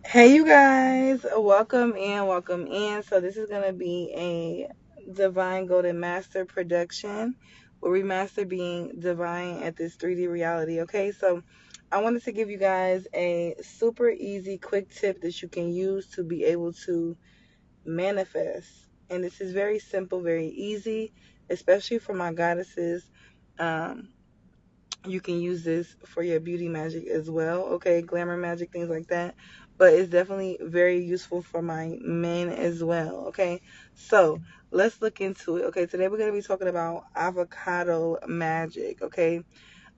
Hey, you guys, welcome in, welcome in. So, this is going to be a Divine Golden Master production where we master being divine at this 3D reality. Okay, so I wanted to give you guys a super easy, quick tip that you can use to be able to manifest. And this is very simple, very easy, especially for my goddesses. Um, you can use this for your beauty magic as well, okay, glamour magic, things like that, but it's definitely very useful for my men as well, okay. So let's look into it. Okay, today we're going to be talking about avocado magic. Okay,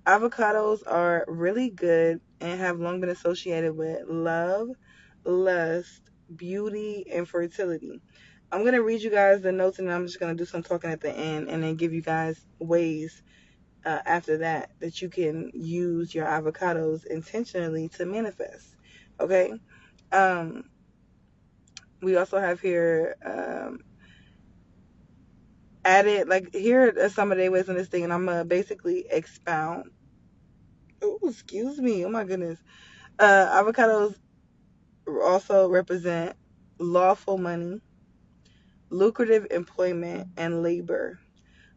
avocados are really good and have long been associated with love, lust, beauty, and fertility. I'm going to read you guys the notes, and I'm just going to do some talking at the end and then give you guys ways after that you can use your avocados intentionally to manifest. Okay. Um, we also have here added, like, here are some of the ways in this thing, and I'm gonna basically expound. Oh, excuse me. Oh my goodness. Avocados also represent lawful money, lucrative employment, and labor.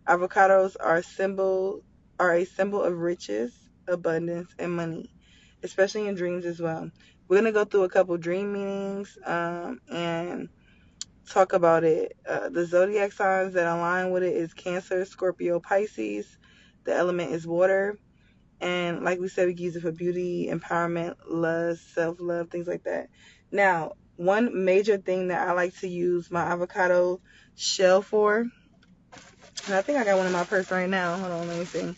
Avocados are a symbol of riches, abundance, and money, especially in dreams as well. We're gonna go through a couple dream meanings and talk about it. The zodiac signs that align with it is Cancer, Scorpio, Pisces. The element is water, and like we said, we can use it for beauty, empowerment, lust, self-love, things like that. Now, one major thing that I like to use my avocado shell for, and I think I got one in my purse right now. Hold on, let me see.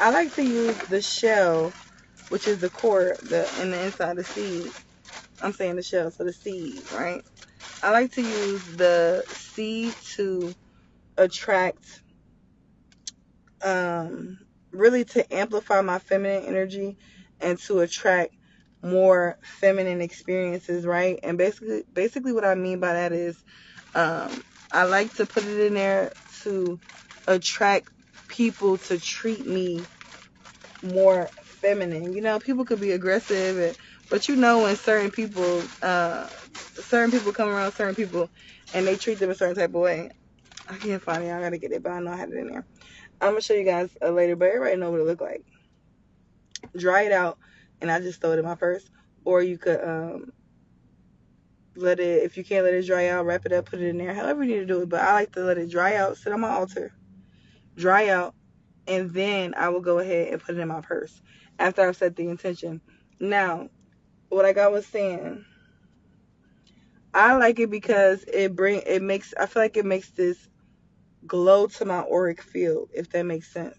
I like to use the shell, which is the core, the in the inside the seed. I'm saying the shell, so the seed, right? I like to use the seed to attract, um, really to amplify my feminine energy and to attract more feminine experiences, right? And basically, what I mean by that is, I like to put it in there to attract people to treat me more feminine. You know, people could be aggressive, but you know when certain people come around certain people and they treat them a certain type of way. I can't find it. I gotta get it, but I know I had it in there. I'm gonna show you guys later, but everybody know what it look like. Dry it out, and I just throw it in my purse. Or you could let it. If you can't let it dry out, wrap it up, put it in there. However you need to do it. But I like to let it dry out, sit on my altar, dry out, and then I will go ahead and put it in my purse after I've set the intention. Now, like I was saying, I like it because it makes, I feel like it makes this glow to my auric field, if that makes sense,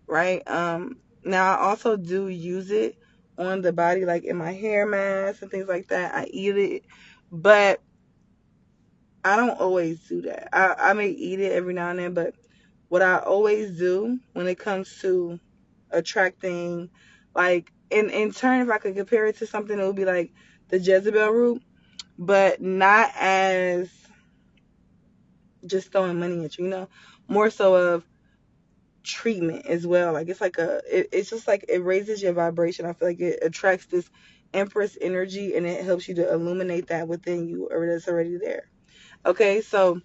right? Now I also do use it on the body, like in my hair mask and things like that. I eat it, but I don't always do that. I may eat it every now and then, but what I always do when it comes to attracting, like, in turn, if I could compare it to something, it would be like the Jezebel root, but not as just throwing money at you, you know, more so of treatment as well. Like, it's like it's just like it raises your vibration. I feel like it attracts this Empress energy, and it helps you to illuminate that within you, or that's already there. Okay, so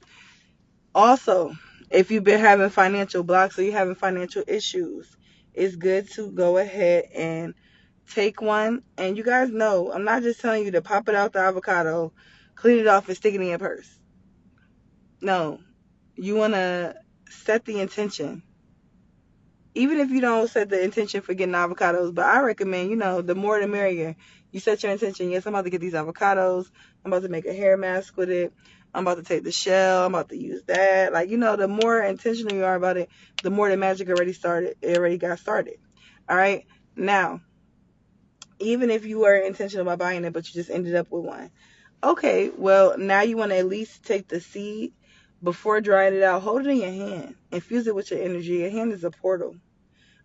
also, if you've been having financial blocks or you're having financial issues, it's good to go ahead and take one. And you guys know, I'm not just telling you to pop it out the avocado, clean it off, and stick it in your purse. No, you want to set the intention. Even if you don't set the intention for getting avocados, but I recommend, the more the merrier. You set your intention. Yes, I'm about to get these avocados. I'm about to make a hair mask with it. I'm about to take the shell. I'm about to use that. Like, the more intentional you are about it, the more the magic already started. It already got started. All right. Now, even if you were intentional about buying it, but you just ended up with one. Okay, well, now you want to at least take the seed before drying it out. Hold it in your hand. Infuse it with your energy. Your hand is a portal.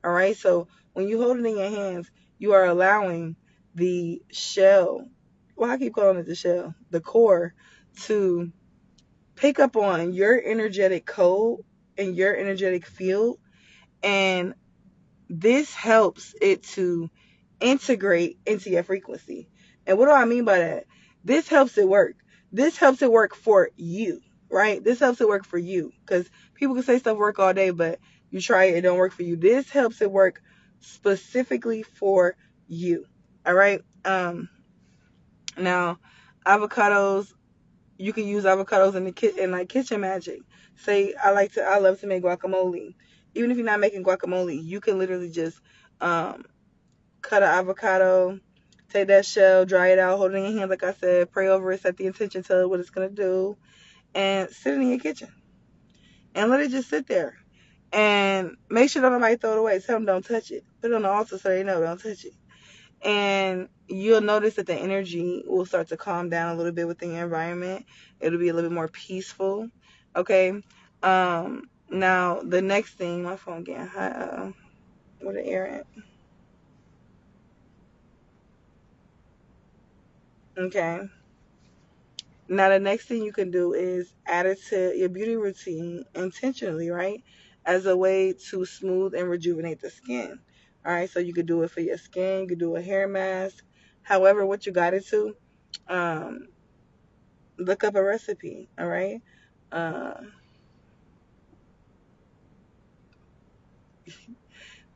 All right. So when you hold it in your hands, you are allowing the shell, well, I keep calling it the shell, the core, to pick up on your energetic code and your energetic field. And this helps it to integrate into your frequency. And what do I mean by that? This helps it work. This helps it work for you, right? This helps it work for you, because people can say stuff work all day, but you try it, it don't work for you. This helps it work specifically for you. All right. Now, avocados, you can use avocados in the in like kitchen magic. Say I love to make guacamole. Even if you're not making guacamole, you can literally just um cut an avocado, take that shell, dry it out, hold it in your hand, like I said, pray over it, set the intention, tell it what it's gonna do, and sit it in your kitchen and let it just sit there. And make sure don't nobody throw it away. Tell them don't touch it. Put it on the altar so they know don't touch it. And you'll notice that the energy will start to calm down a little bit within your environment. It'll be a little bit more peaceful. Okay. Now the next thing, my phone getting hot. Where the air at? Okay. Now the next thing you can do is add it to your beauty routine intentionally, right? As a way to smooth and rejuvenate the skin. All right. So you could do it for your skin. You could do a hair mask. However, what you got it to. Um, Look up a recipe. All right. Uh,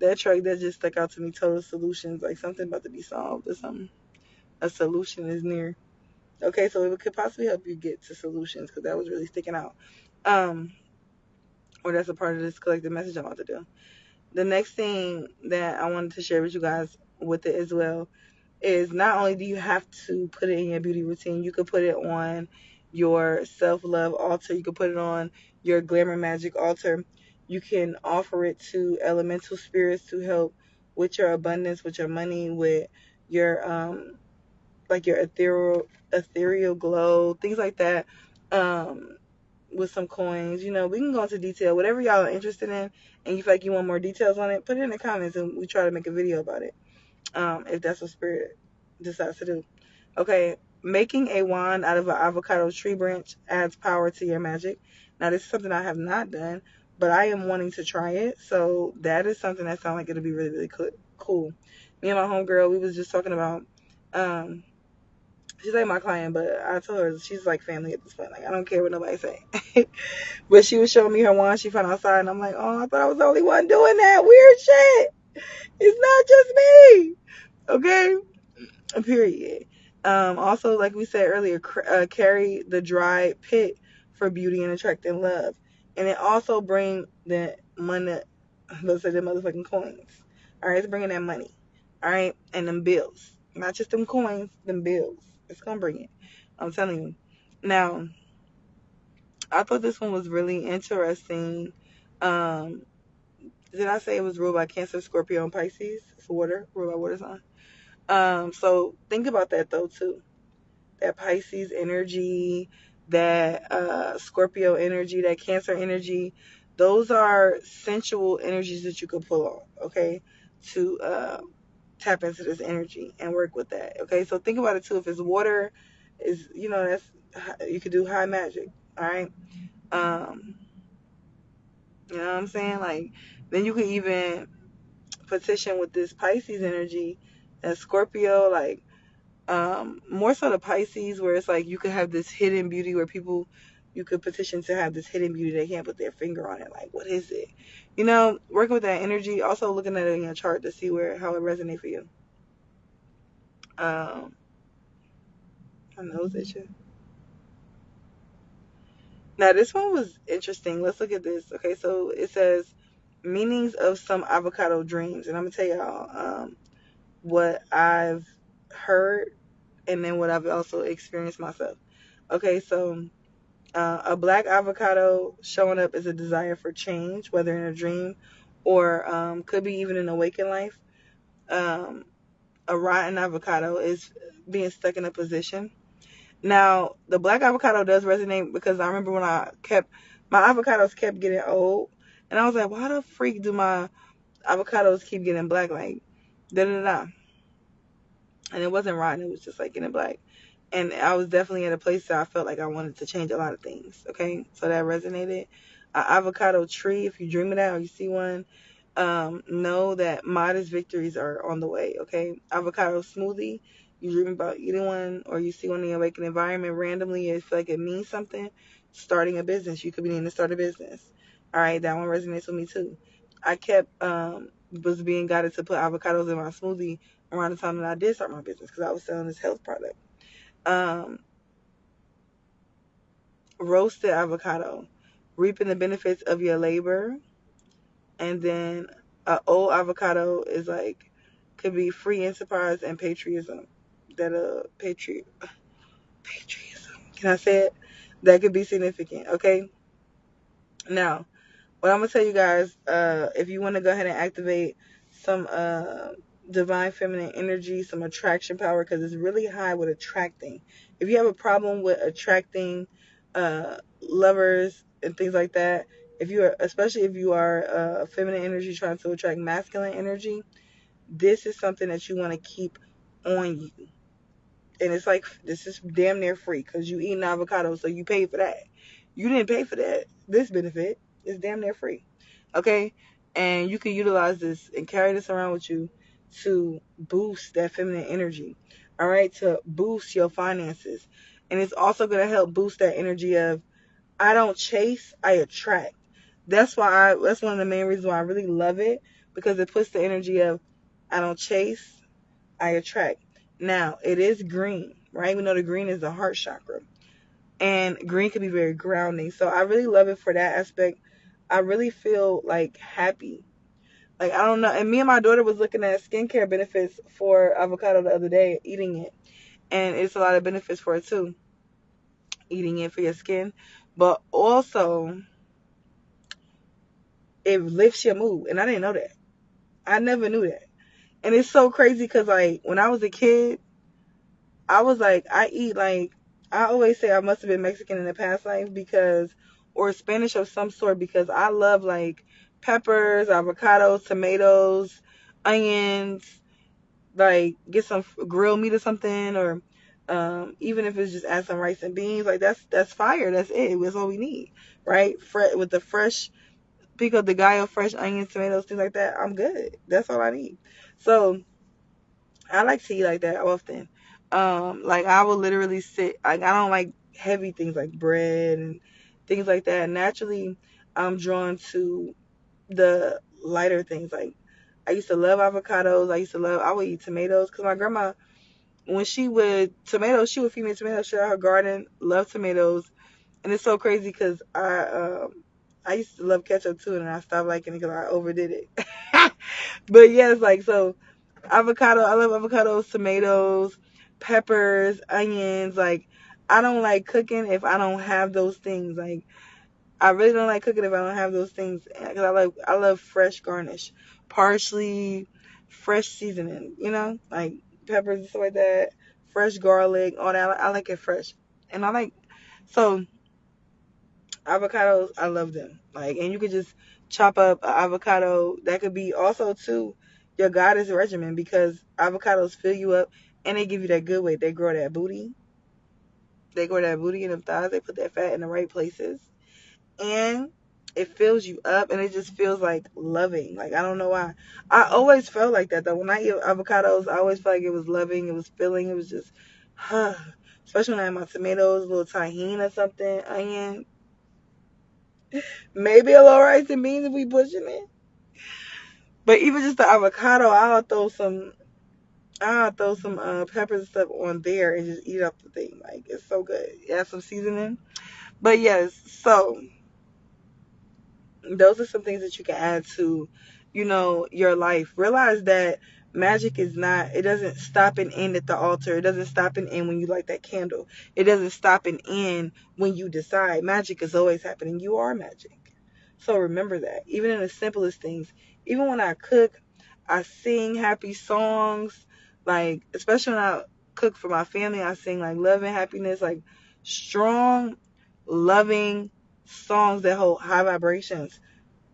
that track that just stuck out to me. Total solutions, like something about to be solved or something. A solution is near. Okay, so it could possibly help you get to solutions, because that was really sticking out. Um, or that's a part of this collective message I'm about to do. The next thing that I wanted to share with you guys with it as well is not only do you have to put it in your beauty routine, you could put it on your self love altar. You could put it on your glamour magic altar. You can offer it to elemental spirits to help with your abundance, with your money, with your like your ethereal glow, things like that. Um, with some coins, we can go into detail. Whatever y'all are interested in, and you feel like you want more details on it, put it in the comments, and we try to make a video about it. If that's what spirit decides to do. Okay, making a wand out of an avocado tree branch adds power to your magic. Now, this is something I have not done, but I am wanting to try it. So that is something that sounds like it'll be really, really cool. Me and my homegirl, we was just talking about. Um, she's like my client, but I told her she's like family at this point. Like I don't care what nobody say. But she was showing me her wand she found outside, and I'm like, oh, I thought I was the only one doing that weird shit. It's not just me. Okay. Period. Also, like we said earlier, carry the dry pit for beauty and attracting love, and it also bring the money. Let's say the motherfucking coins. All right, it's bringing that money. All right, and them bills, not just them coins, them bills. It's gonna bring it. I'm telling you. Now, I thought this one was really interesting. Um, did I say it was ruled by Cancer, Scorpio, and Pisces? It's water, ruled by water sign. So think about that though too. That Pisces energy, that Scorpio energy, that Cancer energy, those are sensual energies that you could pull on, okay, to tap into this energy and work with that, okay. So think about it too. If it's water, is that's you could do high magic, all right. Um, you know what I'm saying? Like then you could even petition with this Pisces energy and Scorpio, like more so the Pisces, where it's like you could have this hidden beauty where people, you could petition to have this hidden beauty, they can't put their finger on it, like what is it, working with that energy, also looking at it in your chart to see how it resonates for you. My nose itching. Now this one was interesting. Let's look at this. Okay, so it says meanings of some avocado dreams, and I'm gonna tell y'all what I've heard and then what I've also experienced myself. Okay, so a black avocado showing up as a desire for change, whether in a dream or could be even in awakened life. Um, a rotten avocado is being stuck in a position. Now, the black avocado does resonate because I remember when my avocados kept getting old, and I was like, why the freak do my avocados keep getting black? Like, da da da. And it wasn't rotten, it was just like getting black. And I was definitely in a place that I felt like I wanted to change a lot of things. Okay, so that resonated. An avocado tree, if you dream of that or you see one, know that modest victories are on the way. Okay, avocado smoothie. You dream about eating one, or you see one in your waking environment randomly. You feel like it means something. Starting a business. You could be needing to start a business. All right, that one resonates with me too. I kept was being guided to put avocados in my smoothie around the time that I did start my business because I was selling this health product. Um, Roasted avocado, reaping the benefits of your labor. And then old avocado is like could be free enterprise and patriotism. That patriotism. Can I say it? That could be significant. Okay. Now, what I'm gonna tell you guys, if you want to go ahead and activate some divine feminine energy, some attraction power, because it's really high with attracting. If you have a problem with attracting lovers and things like that, if you are, especially if you are feminine energy trying to attract masculine energy, this is something that you want to keep on you. And it's like this is damn near free because you eat an avocado, so you paid for that. You didn't pay for that. This benefit is damn near free. Okay? And you can utilize this and carry this around with you to boost that feminine energy. All right? To boost your finances. And it's also going to help boost that energy of I don't chase, I attract. That's one of the main reasons why I really love it because it puts the energy of I don't chase, I attract. Now, it is green, right? We know the green is the heart chakra. And green can be very grounding. So I really love it for that aspect. I really feel like happy. Like I don't know. And me and my daughter was looking at skincare benefits for avocado the other day, eating it. And it's a lot of benefits for it too. Eating it for your skin. But also it lifts your mood. And I didn't know that. I never knew that. And it's so crazy because like when I was a kid, I was like, I always say I must have been Mexican in the past life because, or Spanish of some sort because I love like peppers, avocados, tomatoes, onions, like get some grilled meat or something, or even if it's just add some rice and beans, like that's fire. That's it. That's all we need, right? With the fresh pico de gallo, fresh onions, tomatoes, things like that. I'm good. That's all I need. So I like to eat like that often. Like I will literally sit. Like I don't like heavy things like bread and things like that. Naturally, I'm drawn to the lighter things. Like I used to love avocados. I would eat tomatoes because my grandma, when she would tomatoes, she would feed me tomatoes. She had her garden. Love tomatoes, and it's so crazy because I used to love ketchup too, and I stopped liking it because I overdid it. But yes, like so avocado. I love avocados, tomatoes, peppers, onions. Like, I don't like cooking if I don't have those things. Like, I really don't like cooking if I don't have those things because I love fresh garnish, parsley, fresh seasoning. You know, like peppers and stuff like that, fresh garlic, all that. I like it fresh, and I like so avocados. I love them. Like, and you could just chop up an avocado. That could be also too your goddess regimen because avocados fill you up and they give you that good weight. They grow that booty. They grow that booty in them thighs. They put that fat in the right places, and it fills you up, and it just feels like loving. Like I don't know why. I always felt like that though. When I eat avocados, I always felt like it was loving. It was filling. It was just, especially when I had my tomatoes, a little tahini or something, onion. Maybe a little rice and beans if we pushing it. But even just the avocado, I'll throw some peppers and stuff on there and just eat up the thing. Like it's so good. Add some seasoning. But yes, so those are some things that you can add to, your life. Realize that magic is not, it doesn't stop and end at the altar. It doesn't stop and end when you light that candle. It doesn't stop and end when you decide. Magic is always happening. You are magic. So remember that. Even in the simplest things. Even when I cook, I sing happy songs. Like, especially when I cook for my family, I sing like love and happiness, like strong, loving songs that hold high vibrations.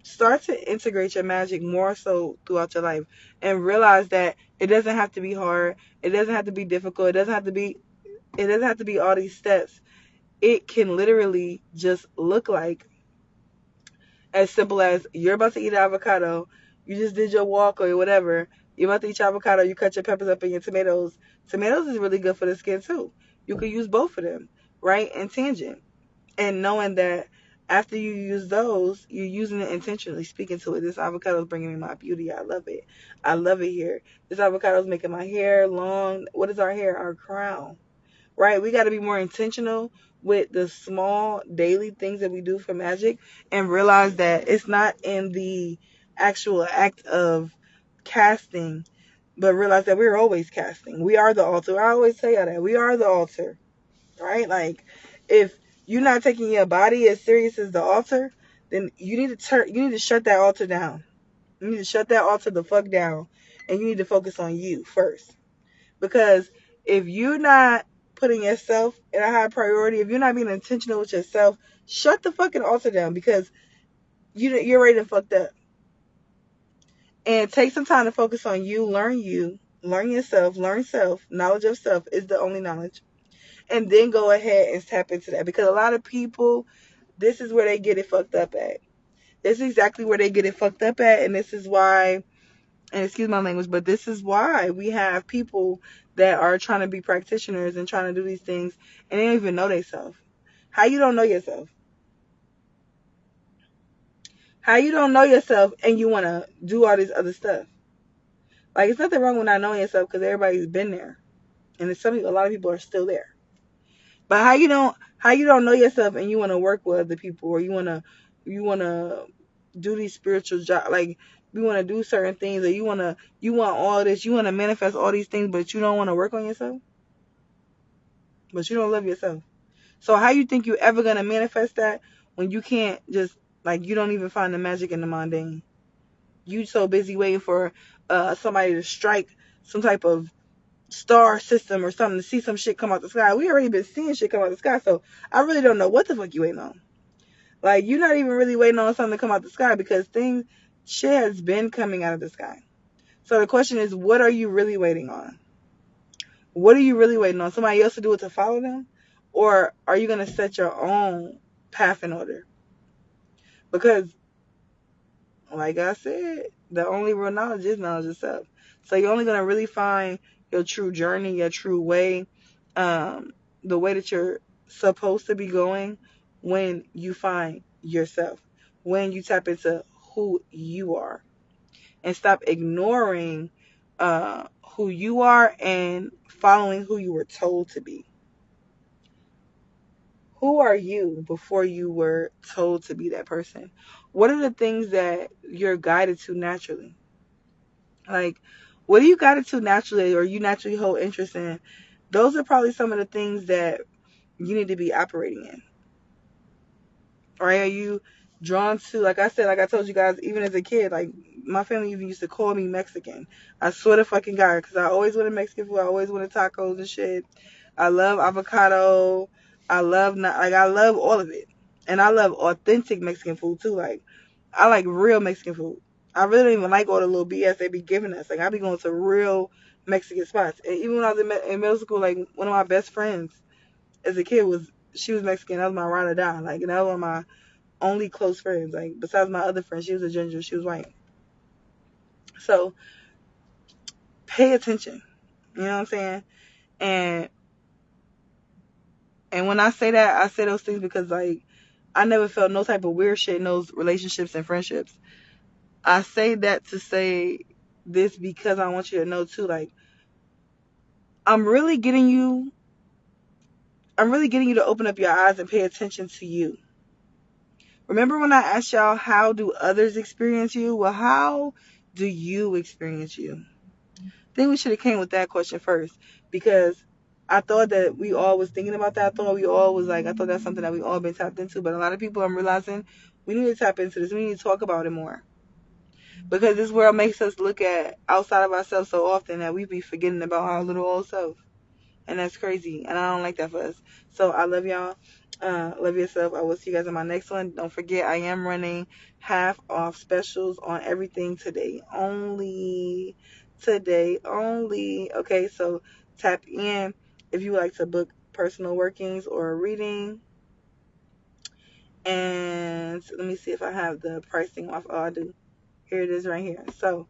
Start to integrate your magic more so throughout your life and realize that it doesn't have to be hard. It doesn't have to be difficult. It doesn't have to be all these steps. It can literally just look like as simple as you're about to eat an avocado. You just did your walk or whatever. You about to eat your avocado. You cut your peppers up and your tomatoes. Tomatoes is really good for the skin too. You could use both of them, right? And tangent. And knowing that after you use those, you're using it intentionally, speaking to it. This avocado is bringing me my beauty. I love it. I love it here. This avocado is making my hair long. What is our hair? Our crown, right? We got to be more intentional with the small daily things that we do for magic and realize that it's not in the actual act of casting, but realize that we're always casting. We are the altar. I always tell you that. We are the altar, right? Like, if you're not taking your body as serious as the altar, then you need to shut that altar down. You need to shut that altar the fuck down, and you need to focus on you first. Because if you're not putting yourself in a high priority, if you're not being intentional with yourself, shut the fucking altar down, because you're already fucked up. And take some time to focus on you, learn yourself, learn self. Knowledge of self is the only knowledge. And then go ahead and tap into that, because a lot of people, this is where they get it fucked up at. This is exactly where they get it fucked up at, and this is why, and excuse my language, but this is why we have people that are trying to be practitioners and trying to do these things, and they don't even know themselves. How you don't know yourself? How you don't know yourself and you want to do all this other stuff? Like, it's nothing wrong with not knowing yourself, because everybody's been there, and a lot of people are still there. But how you don't know yourself and you want to work with other people, or you want to do these spiritual jobs, like you want to do certain things, or you want all this, you want to manifest all these things, but you don't want to work on yourself, but you don't love yourself. So how you think you're ever gonna manifest that when you can't just, like, you don't even find the magic in the mundane? You so busy waiting for somebody to strike some type of star system or something to see some shit come out the sky. We already been seeing shit come out the sky, so I really don't know what the fuck you waiting on. Like, you're not even really waiting on something to come out the sky, because shit has been coming out of the sky. So the question is, what are you really waiting on? What are you really waiting on? Somebody else to do it to follow them? Or are you going to set your own path in order? Because, like I said, the only real knowledge is knowledge itself. So you're only going to really find your true journey, your true way, the way that you're supposed to be going, when you find yourself, when you tap into who you are, and stop ignoring who you are and following who you were told to be. Who are you before you were told to be that person? What are the things that you're guided to naturally? Like, what are you guided to naturally, or you naturally hold interest in? Those are probably some of the things that you need to be operating in. Right? Are you drawn to, like I said, like I told you guys, even as a kid, like, my family even used to call me Mexican. I swear to fucking God, because I always wanted Mexican food. I always wanted tacos and shit. I love avocado. I love all of it. And I love authentic Mexican food too. Like, I like real Mexican food. I really don't even like all the little BS they be giving us. Like, I be going to real Mexican spots. And even when I was in middle school, like, one of my best friends as a kid she was Mexican. That was my ride or die. Like, and that was one of my only close friends. Like, besides my other friend, she was a ginger, she was white. So pay attention. You know what I'm saying? And when I say that, I say those things because, like, I never felt no type of weird shit in those relationships and friendships. I say that to say this because I want you to know too, like, I'm really getting you to open up your eyes and pay attention to you. Remember when I asked y'all, how do others experience you? Well, how do you experience you? I think we should have came with that question first, because I thought that we all was thinking about that. I thought that's something that we all been tapped into. But a lot of people, I'm realizing, we need to tap into this. We need to talk about it more, because this world makes us look at outside of ourselves so often that we be forgetting about our little old self. And that's crazy. And I don't like that for us. So I love y'all. Love yourself. I will see you guys in my next one. Don't forget, I am running half off specials on everything today only. Today only. Okay, so tap in if you would like to book personal workings or a reading. And let me see if I have the pricing off. Oh, I do. Here it is right here. So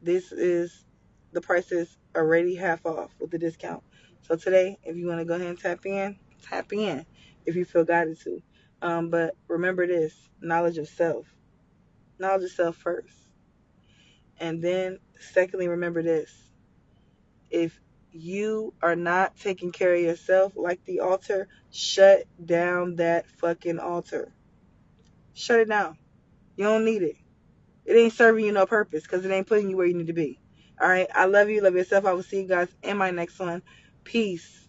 this is, the price is already half off with the discount. So today, if you want to go ahead and tap in if you feel guided to. But remember this: knowledge of self. Knowledge of self first. And then, secondly, remember this: if you are not taking care of yourself like the altar, shut down that fucking altar. Shut it down. You don't need it. It ain't serving you no purpose because it ain't putting you where you need to be. All right. I love you. Love yourself. I will see you guys in my next one. Peace.